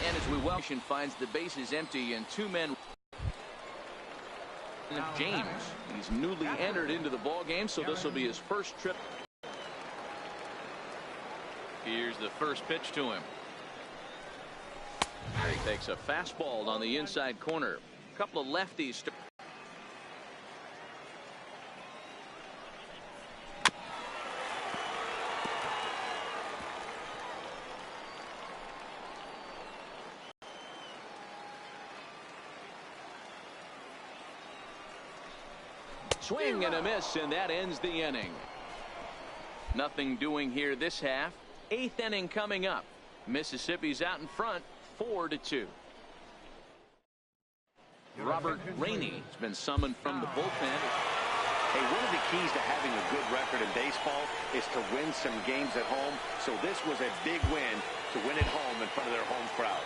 And as we watch, finds the bases empty and two men. James, he's newly entered into the ball game, so this will be his first trip. Here's the first pitch to him. He takes a fastball on the inside corner. A couple of lefties. Swing and a miss, and that ends the inning. Nothing doing here this half. 8th inning coming up. Mississippi's out in front, 4-2. Robert Rainey has been summoned from the bullpen. Hey, one of the keys to having a good record in baseball is to win some games at home. So this was a big win to win at home in front of their home crowd.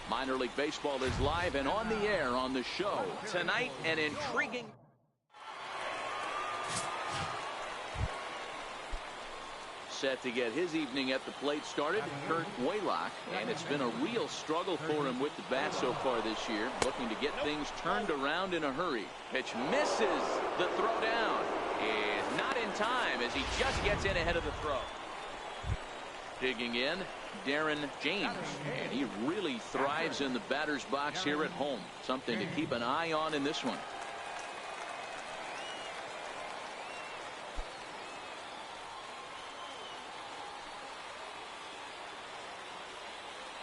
Minor League Baseball is live and on the air on the show tonight. An intriguing set to get his evening at the plate started, Kurt Waylock, and it's been a real struggle for him with the bat so far this year, looking to get things turned around in a hurry. Pitch misses. The throw down is not in time as he just gets in ahead of the throw. Digging in, Darren James, and he really thrives in the batter's box here at home. Something to keep an eye on in this one.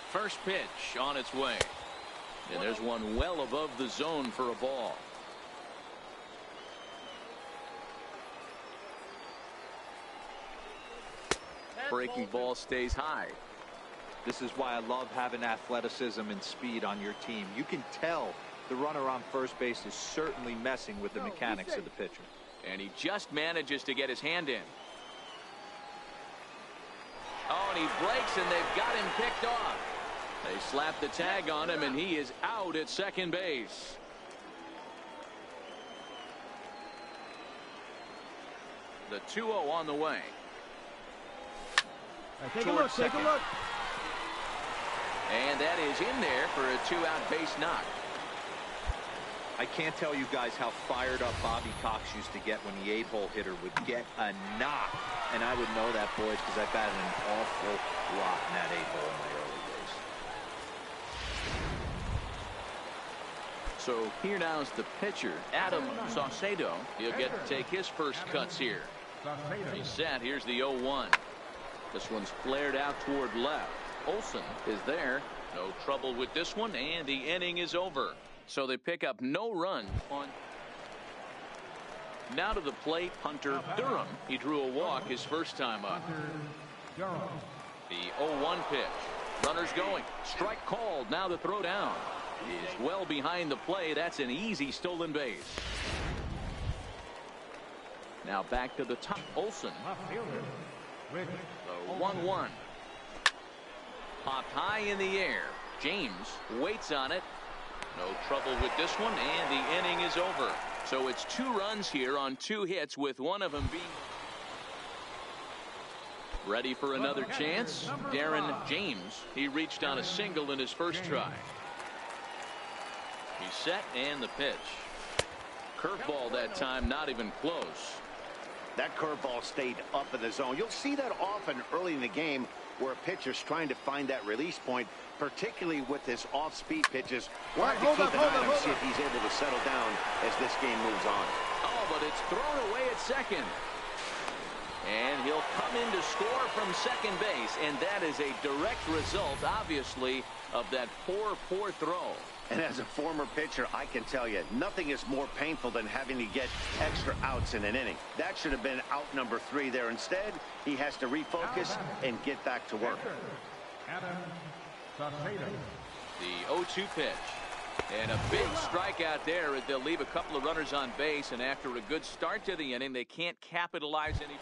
First pitch on its way, and there's one well above the zone for a ball. Breaking ball stays high. This is why I love having athleticism and speed on your team. You can tell the runner on first base is certainly messing with the mechanics of the pitcher. And he just manages to get his hand in. Oh, and he breaks, and they've got him picked off. They slap the tag on him, and he is out at second base. The 2-0 on the way. Take a look, take a look. And that is in there for a 2-out base knock. I can't tell you guys how fired up Bobby Cox used to get when the 8-hole hitter would get a knock. And I would know that, boys, because I batted an awful lot in that 8-hole in my early days. So here now is the pitcher, Adam Saucedo. He'll get to take his first cuts here. He's set. Here's the 0-1. This one's flared out toward left. Olsen is there. No trouble with this one, and the inning is over. So they pick up no run on. Now to the plate, Hunter Durham. He drew a walk his first time up. The 0-1 pitch. Runners going. Strike called. Now the throw down is well behind the play. That's an easy stolen base. Now back to the top. Olsen. The 1-1. Popped high in the air. James waits on it. No trouble with this one, and the inning is over. So it's 2 runs here on 2 hits, with one of them being ready for another chance. Darren James. He reached on a single in his first try. He's set, and the pitch. Curveball that time, not even close. That curveball stayed up in the zone. You'll see that often early in the game where a pitcher's trying to find that release point, particularly with his off-speed pitches. We'll have to keep an eye on him, see if he's able to settle down as this game moves on. Oh, but it's thrown away at second. And he'll come in to score from second base, and that is a direct result, obviously, of that poor throw. And as a former pitcher, I can tell you, nothing is more painful than having to get extra outs in an inning. That should have been out number 3 there. Instead, he has to refocus and get back to work. The 0-2 pitch. And a big strikeout there as they'll leave a couple of runners on base, and after a good start to the inning, they can't capitalize any.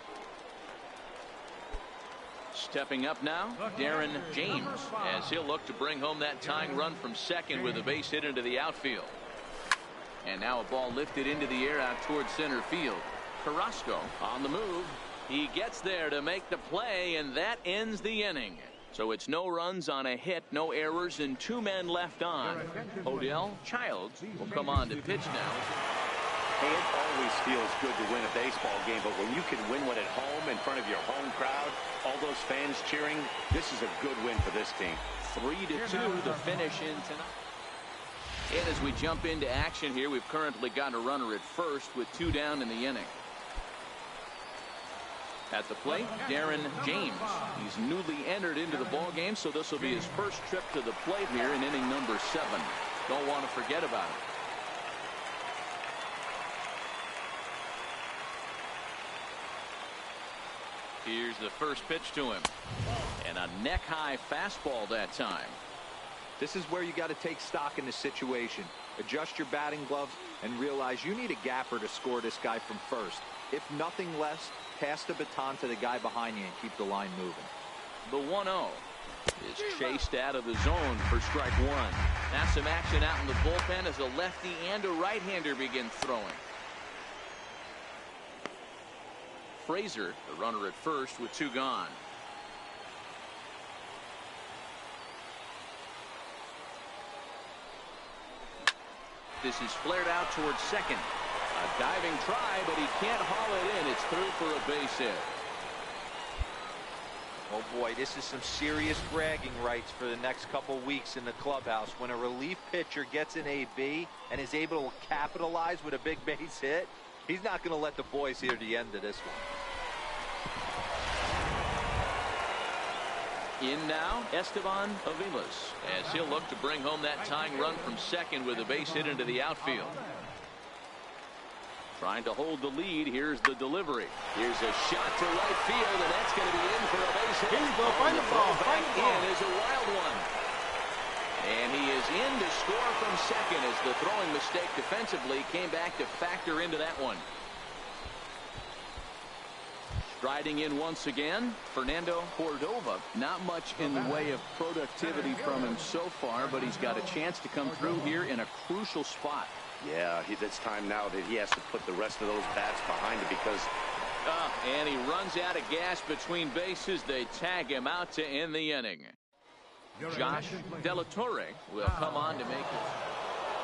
Stepping up now, Darren James, as he'll look to bring home that tying run from second with a base hit into the outfield. And now a ball lifted into the air out towards center field. Carrasco on the move. He gets there to make the play, and that ends the inning. So it's no runs on a hit, no errors, and 2 men left on. Odell Childs will come on to pitch now. Hey, it always feels good to win a baseball game, but when you can win one at home in front of your home crowd, all those fans cheering, this is a good win for this team. 3-2 the finish in tonight. And as we jump into action here, we've currently got a runner at first with 2 down in the inning. At the plate, Darren James. He's newly entered into the ball game, so this will be his first trip to the plate here in inning number 7. Don't want to forget about it. Here's the first pitch to him. And a neck-high fastball that time. This is where you got to take stock in the situation. Adjust your batting gloves and realize you need a gapper to score this guy from first. If nothing less, pass the baton to the guy behind you and keep the line moving. The 1-0 is chased out of the zone for strike 1. Now some action out in the bullpen as a lefty and a right-hander begin throwing. Frazier, the runner at first with 2 gone. This is flared out towards second. A diving try, but he can't haul it in. It's through for a base hit. Oh boy, this is some serious bragging rights for the next couple weeks in the clubhouse. When a relief pitcher gets an AB and is able to capitalize with a big base hit, he's not going to let the boys hear the end of this one. In now, Esteban Aviles, as he'll look to bring home that tying run from second with a base hit into the outfield. Trying to hold the lead. Here's the delivery. Here's a shot to right field, and that's going to be in for a base hit. Find the ball. Back in is a wild one. And he is in to score from second as the throwing mistake defensively came back to factor into that one. Striding in once again, Fernando Cordova. Not much in the way of productivity from him so far, but he's got a chance to come through here in a crucial spot. Yeah, it's time now that he has to put the rest of those bats behind him because... and he runs out of gas between bases. They tag him out to end the inning. Josh Delatorre will come on to make it.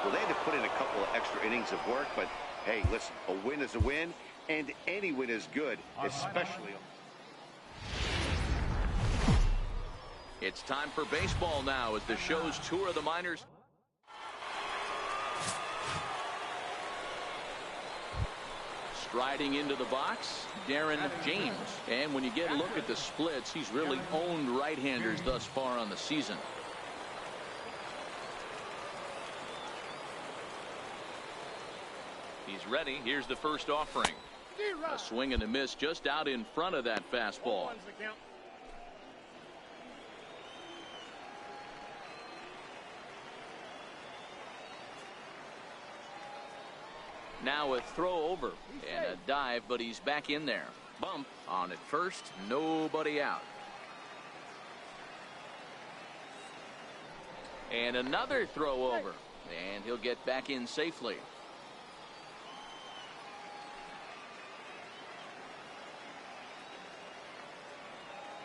Well, they had to put in a couple of extra innings of work, but hey, listen, a win is a win, and any win is good, especially... It's time for baseball now as the show's tour of the minors. Striding into the box, Darren James. And when you get a look at the splits, he's really owned right-handers thus far on the season. He's ready. Here's the first offering. A swing and a miss just out in front of that fastball. Now a throw over and a dive, but he's back in there. Bump on at first, nobody out. And another throw over, and he'll get back in safely.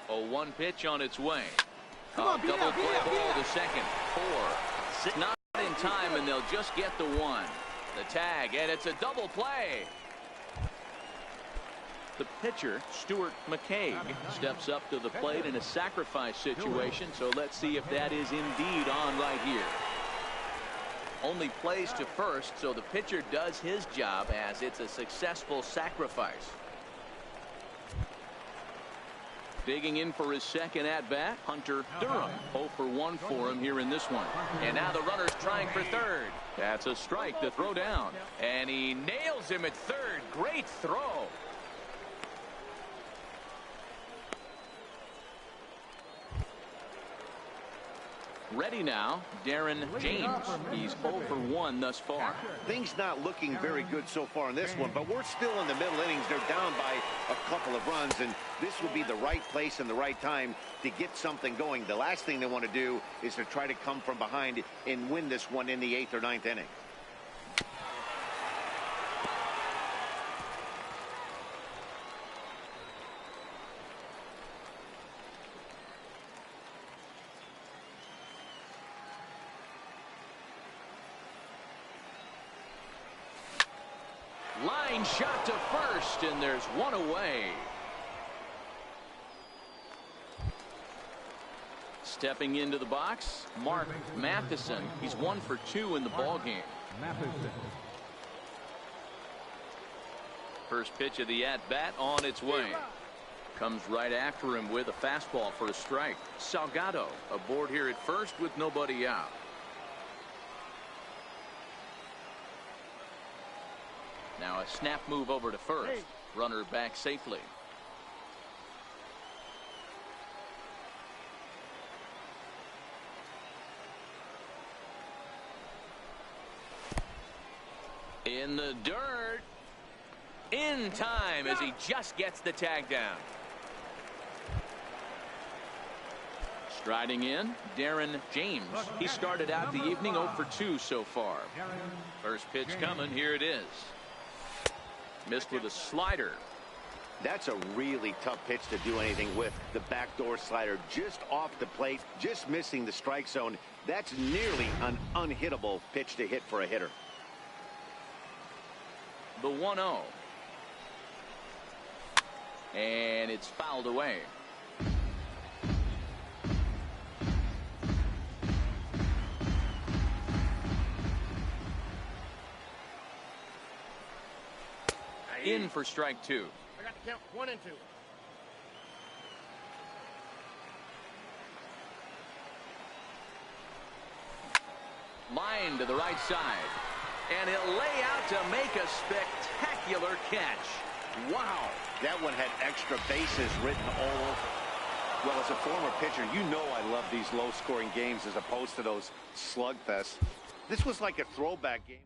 A 1 pitch on its way. Double play ball to second. 4. Not in time, and they'll just get the 1. The tag, and it's a double play. The pitcher, Stuart McCaig, steps up to the plate in a sacrifice situation, so let's see if that is indeed on right here. Only plays to first, so the pitcher does his job as it's a successful sacrifice. Digging in for his second at-bat, Hunter Durham. 0 for 1 for him here in this one. And now the runner's trying for third. That's a strike to throw down. And he nails him at third. Great throw. Ready now, Darren James. He's 0 for 1 thus far. Things not looking very good so far in this one, but we're still in the middle innings. They're down by a couple of runs, and this would be the right place and the right time to get something going. The last thing they want to do is to try to come from behind and win this one in the 8th or 9th inning. line shot to first, and there's one away. Stepping into the box, Mark Matheson. He's 1 for 2 in the ball game. First pitch of the at-bat on its way. Comes right after him with a fastball for a strike. Salgado aboard here at first with nobody out. Now a snap move over to first. Runner back safely. In the dirt. In time as he just gets the tag down. Striding in, Darren James. He started out the evening 0 for 2 so far. First pitch coming. Here it is. Missed with a slider. That's a really tough pitch to do anything with. The backdoor slider just off the plate, just missing the strike zone. That's nearly an unhittable pitch to hit for a hitter. The 1-0. And it's fouled away. In for strike 2. I got to count 1 and 2. Line to the right side. And he'll lay out to make a spectacular catch. Wow. That one had extra bases written all over. Well, as a former pitcher, you know I love these low-scoring games as opposed to those slugfests. This was like a throwback game.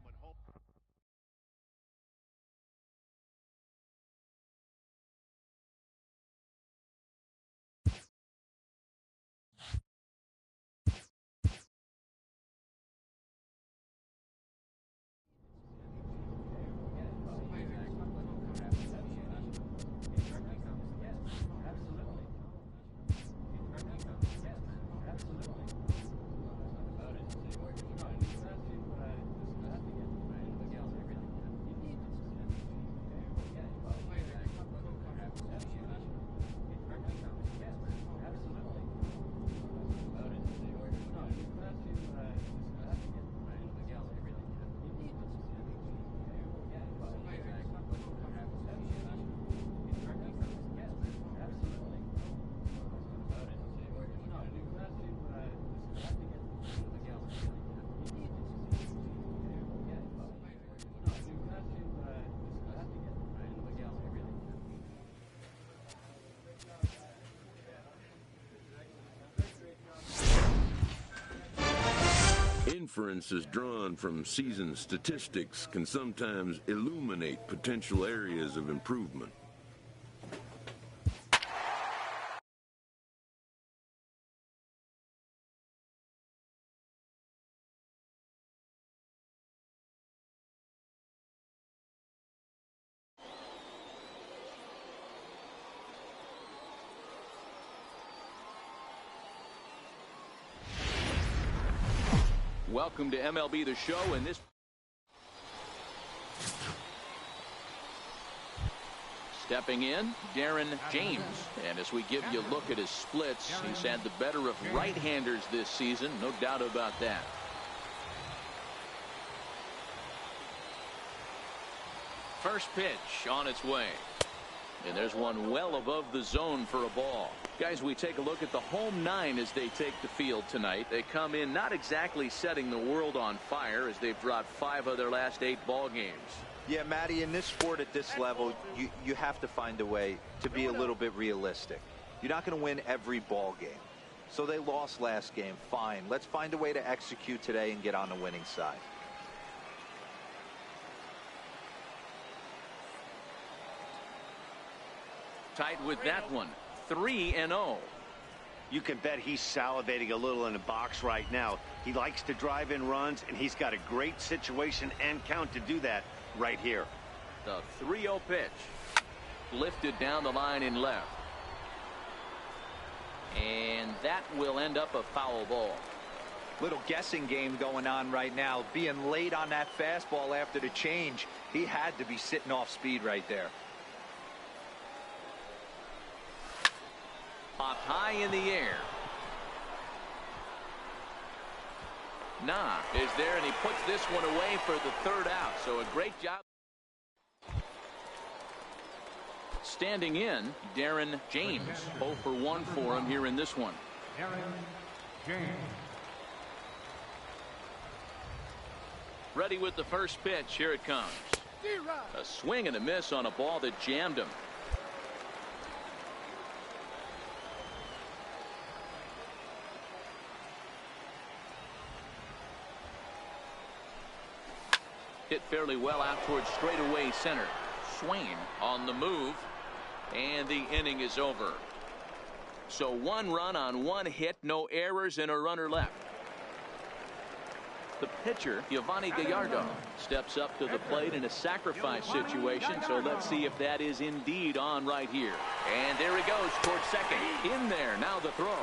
Inferences drawn from season statistics can sometimes illuminate potential areas of improvement. Welcome to MLB The Show, and this stepping in, Darren James. And as we give you a look at his splits, he's had the better of right-handers this season, no doubt about that. First pitch on its way. And there's one well above the zone for a ball. Guys, we take a look at the home 9 as they take the field tonight. They come in not exactly setting the world on fire as they've dropped 5 of their last 8 ball games. Yeah, Matty, in this sport at this level, you have to find a way to be a little bit realistic. You're not going to win every ball game. So they lost last game. Fine. Let's find a way to execute today and get on the winning side. Tight with that one. 3-0. You can bet he's salivating a little in the box right now. He likes to drive in runs, and he's got a great situation and count to do that right here. The 3-0 pitch. Lifted down the line in left. And that will end up a foul ball. Little guessing game going on right now. Being late on that fastball after the change. He had to be sitting off speed right there. Popped high in the air. Nah is there, and he puts this one away for the third out. So a great job. Standing in, Darren James. 0 for 1 for him here in this one. Ready with the first pitch. Here it comes. A swing and a miss on a ball that jammed him. Hit fairly well out towards straightaway center. Swain on the move, and the inning is over. So 1 run on 1 hit, no errors, and a runner left. The pitcher, Giovanni Gallardo, steps up to the plate in a sacrifice situation, so let's see if that is indeed on right here. And there he goes towards second. In there, now the throw.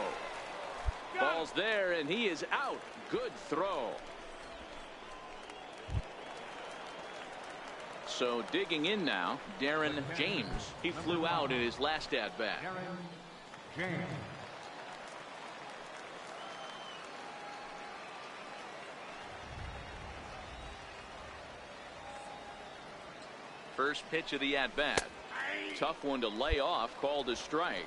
Ball's there, and he is out. Good throw. So digging in now, Darren James. He flew out in his last at-bat. First pitch of the at-bat. Tough one to lay off, called a strike.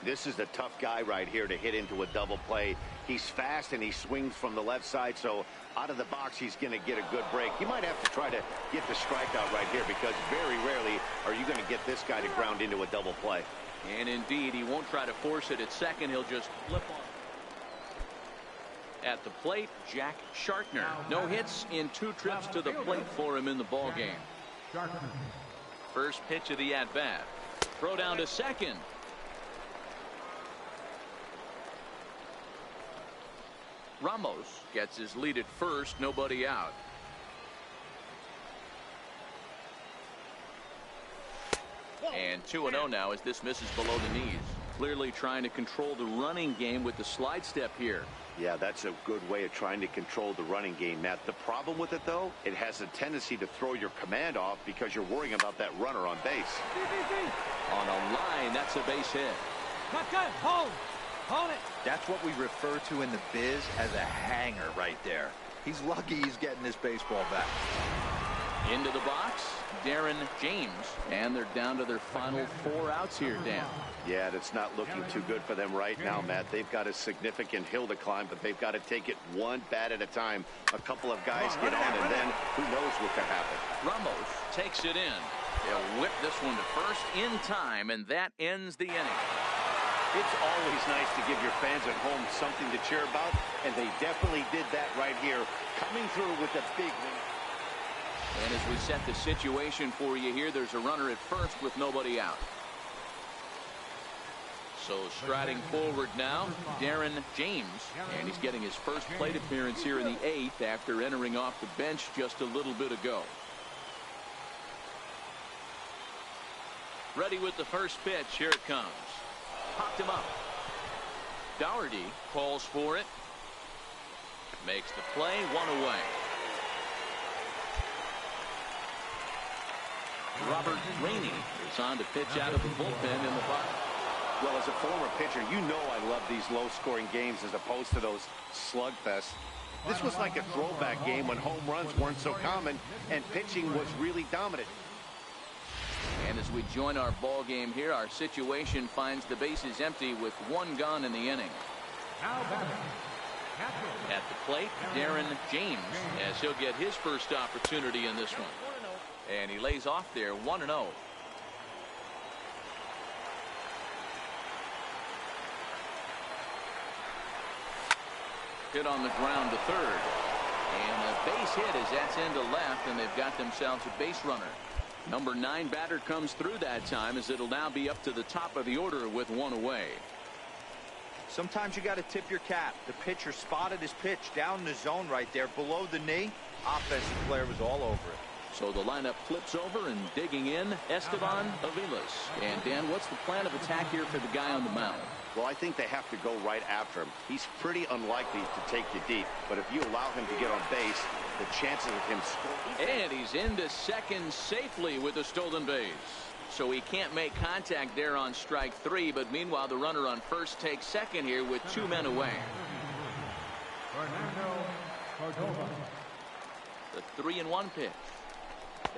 This is the tough guy right here to hit into a double play. He's fast and he swings from the left side, so out of the box he's going to get a good break. You might have to try to get the strikeout right here, because very rarely are you going to get this guy to ground into a double play. And indeed, he won't try to force it at second. He'll just flip on. At the plate, Jack Shartner. No hits in 2 trips to the plate for him in the ball game. First pitch of the at-bat. Throw down to second. Ramos gets his lead at first, nobody out. And 2-0 now as this misses below the knees. Clearly trying to control the running game with the slide step here. Yeah, that's a good way of trying to control the running game, Matt. The problem with it, though, it has a tendency to throw your command off because you're worrying about that runner on base. On a line, that's a base hit. Hold it. That's what we refer to in the biz as a hanger right there. He's lucky he's getting this baseball back. Into the box, Darren James. And they're down to their final 4 outs here, Dan. Yeah, that's not looking too good for them right now, Matt. They've got a significant hill to climb, but they've got to take it one bat at a time. A couple of guys get on, and then who knows what could happen. Ramos takes it in. They'll whip this one to first in time, and that ends the inning. It's always nice to give your fans at home something to cheer about, and they definitely did that right here, coming through with a big win. And as we set the situation for you here, there's a runner at first with nobody out. So striding forward now, Darren James, and he's getting his first plate appearance here in the 8th after entering off the bench just a little bit ago. Ready with the first pitch. Here it comes. Popped him up. Dougherty calls for it. Makes the play, 1 away. Robert Rainey is on to pitch out of the bullpen in the box. Well, as a former pitcher, you know I love these low-scoring games as opposed to those slugfests. This was like a throwback game when home runs weren't so common and pitching was really dominant. And as we join our ball game here, our situation finds the bases empty with 1 gone in the inning. At the plate, Darren James, as he'll get his first opportunity in this one. And he lays off there, 1-0. Hit on the ground to third. And a base hit as that's into left, and they've got themselves a base runner. Number 9 batter comes through that time, as it'll now be up to the top of the order with 1 away. Sometimes you got to tip your cap. The pitcher spotted his pitch down in the zone right there below the knee. Offensive player was all over it. So the lineup flips over, and digging in, Esteban Aviles. And Dan, what's the plan of attack here for the guy on the mound? Well, I think they have to go right after him. He's pretty unlikely to take you deep, but if you allow him to get on base, the chances of him scoring. And he's into second safely with a stolen base. So he can't make contact there on strike 3, but meanwhile the runner on first takes second here with 2 men away. The 3-1 pitch.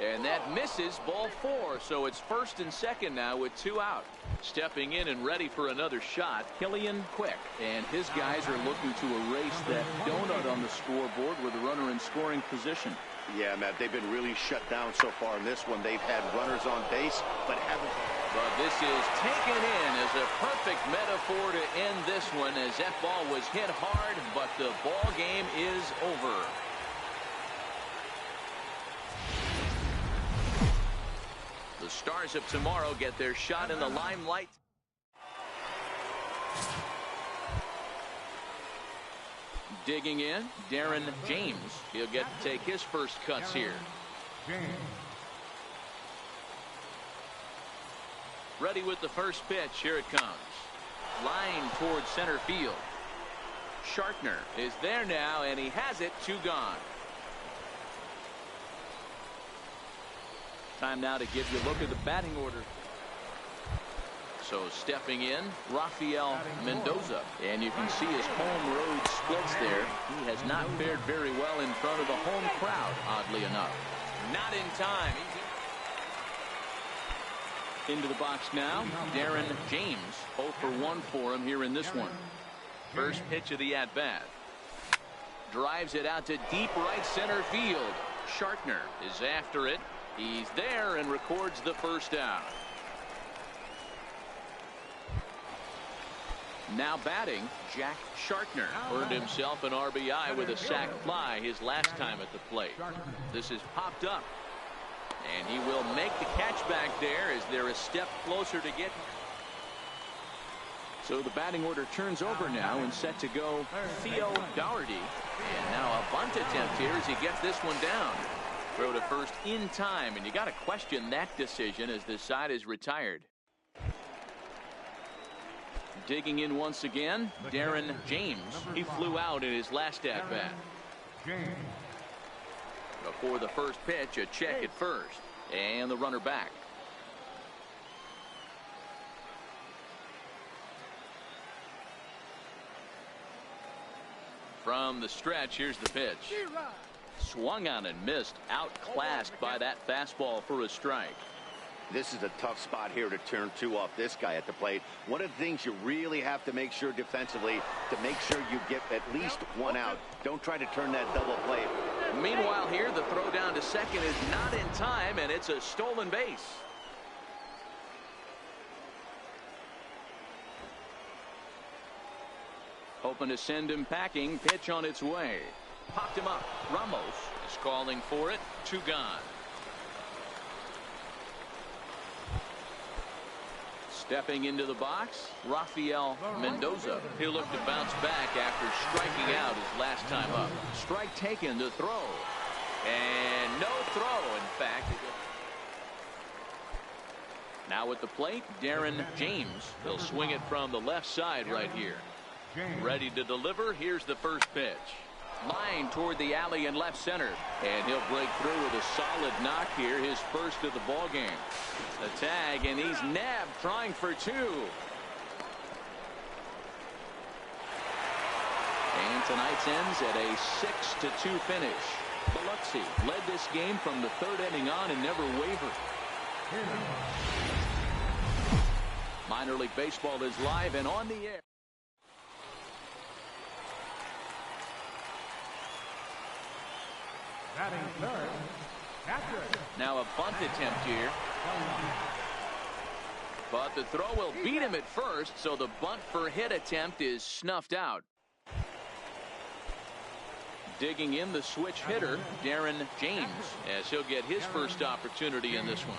And that misses, ball 4. So it's first and second now with 2 out. Stepping in and ready for another shot, Killian Quick. And his guys are looking to erase that donut on the scoreboard with a runner in scoring position. Yeah, Matt, they've been really shut down so far in this one. They've had runners on base, but haven't. But this is taken in as a perfect metaphor to end this one, as that ball was hit hard, but the ball game is over. The Stars of tomorrow get their shot in the limelight. Digging in, Darren James. He'll get to take his first cuts here. Ready with the first pitch. Here it comes. Line towards center field. Shartner is there now, and he has it. 2 gone. Time now to give you a look at the batting order. So stepping in, Rafael Mendoza. And you can see his home road splits there. He has not fared very well in front of the home crowd, oddly enough. Not in time. Into the box now, Darren James. 0 for 1 for him here in this one. First pitch of the at-bat. Drives it out to deep right center field. Shartner is after it. He's there and records the first out. Now batting, Jack Shartner earned himself an RBI with a sac fly his last time at the plate. This is popped up, and he will make the catch back there as they're a step closer to get. So the batting order turns over now, and set to go Theo Dougherty. And now a bunt attempt here as he gets this one down. Throw to first in time, and you got to question that decision as this side is retired. Digging in once again, Darren James. He flew out in his last at-bat. Before the first pitch, a check at first, and the runner back. From the stretch, here's the pitch. Swung on and missed, outclassed by that fastball for a strike. This is a tough spot here to turn 2 off this guy at the plate. One of the things you really have to make sure defensively, to make sure you get at least 1 out. Don't try to turn that double play. Meanwhile here, the throw down to second is not in time, and it's a stolen base. Hoping to send him packing. Pitch on its way. Popped him up. Ramos is calling for it. 2 gone. Stepping into the box, Rafael Mendoza. He'll look to bounce back after striking out his last time up. Strike taken to throw. And no throw, in fact. Now at the plate, Darren James. He'll swing it from the left side right here. Ready to deliver. Here's the first pitch. Line toward the alley in left center, and he'll break through with a solid knock here, his first of the ball game. The tag, and he's nabbed, trying for 2. And tonight's ends at a 6-2 finish. Biloxi led this game from the 3rd inning on and never wavered. Minor League Baseball is live and on the air. Now a bunt attempt here. But the throw will beat him at first, so the bunt for hit attempt is snuffed out. Digging in, the switch hitter, Darren James, as he'll get his first opportunity in this one.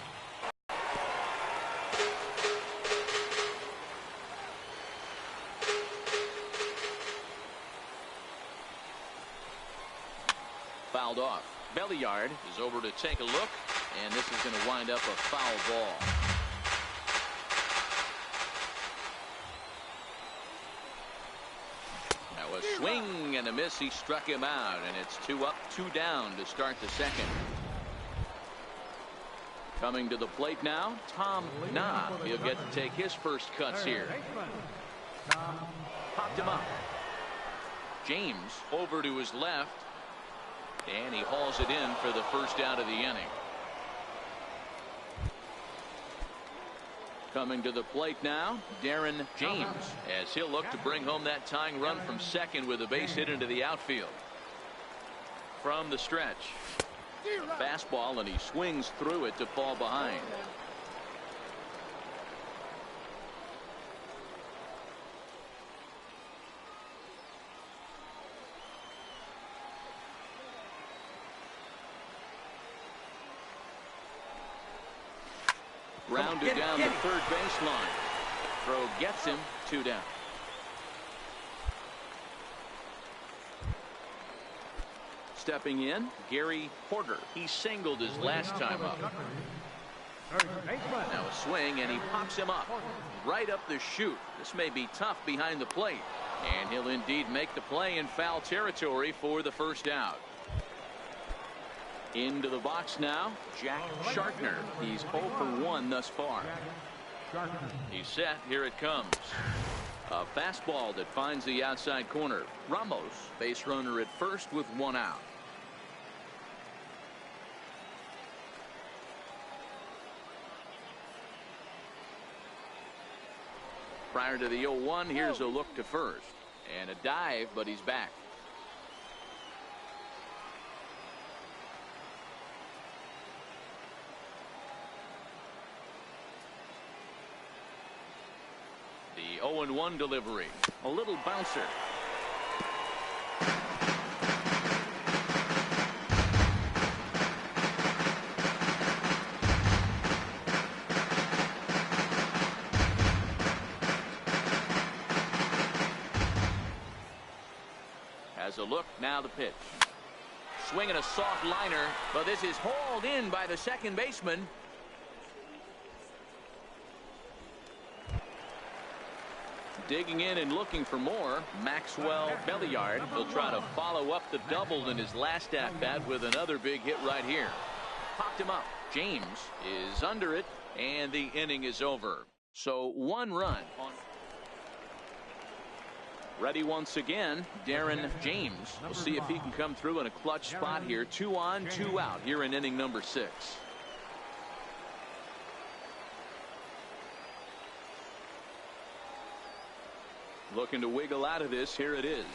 Fouled off. Belliard is over to take a look, and this is going to wind up a foul ball. Now a swing and a miss. He struck him out, and it's 2 up, 2 down to start the second. Coming to the plate now, Tom Nah. He'll get to take his first cuts here. Popped him up. James over to his left, and he hauls it in for the first out of the inning. Coming to the plate now, Darren James, as he'll look to bring home that tying run from second with a base hit into the outfield. From the stretch, a fastball, and he swings through it to fall behind. Grounded down the third baseline. Throw gets him, 2 down. Stepping in, Gary Porter. He singled his last time up. Now a swing, and he pops him up right up the chute. This may be tough behind the plate, and he'll indeed make the play in foul territory for the first out. Into the box now, Jack Shartner. He's 0 for 1 thus far. He's set. Here it comes. A fastball that finds the outside corner. Ramos, base runner at first with 1 out. Prior to the 0-1, here's a look to first. And a dive, but he's back. The 0-1 delivery. A little bouncer. Has a look, now the pitch. Swinging a soft liner, but this is hauled in by the second baseman. Digging in and looking for more, Maxwell Belliard will try to follow up the double in his last at-bat with another big hit right here. Popped him up. James is under it, and the inning is over. So 1 run. Ready once again, Darren James. We'll see if he can come through in a clutch spot here. 2 on, 2 out here in inning number 6. Looking to wiggle out of this. Here it is.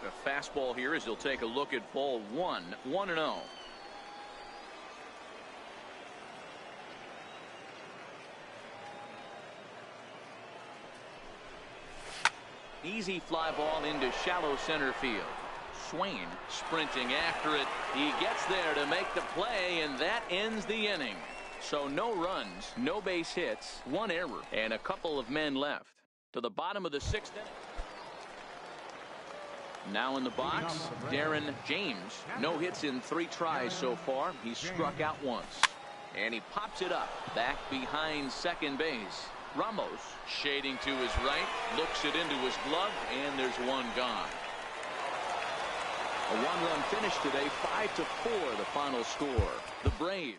The fastball here as he'll take a look at ball 1. 1-0. Easy fly ball into shallow center field. Swain sprinting after it. He gets there to make the play, and that ends the inning. So no runs, no base hits, 1 error, and a couple of men left. To the bottom of the 6th inning. Now in the box, Darren James. No hits in 3 tries so far. He's struck out once. And he pops it up back behind second base. Ramos shading to his right, looks it into his glove, and there's 1 gone. A 1-run finish today, 5-4 the final score. The Braves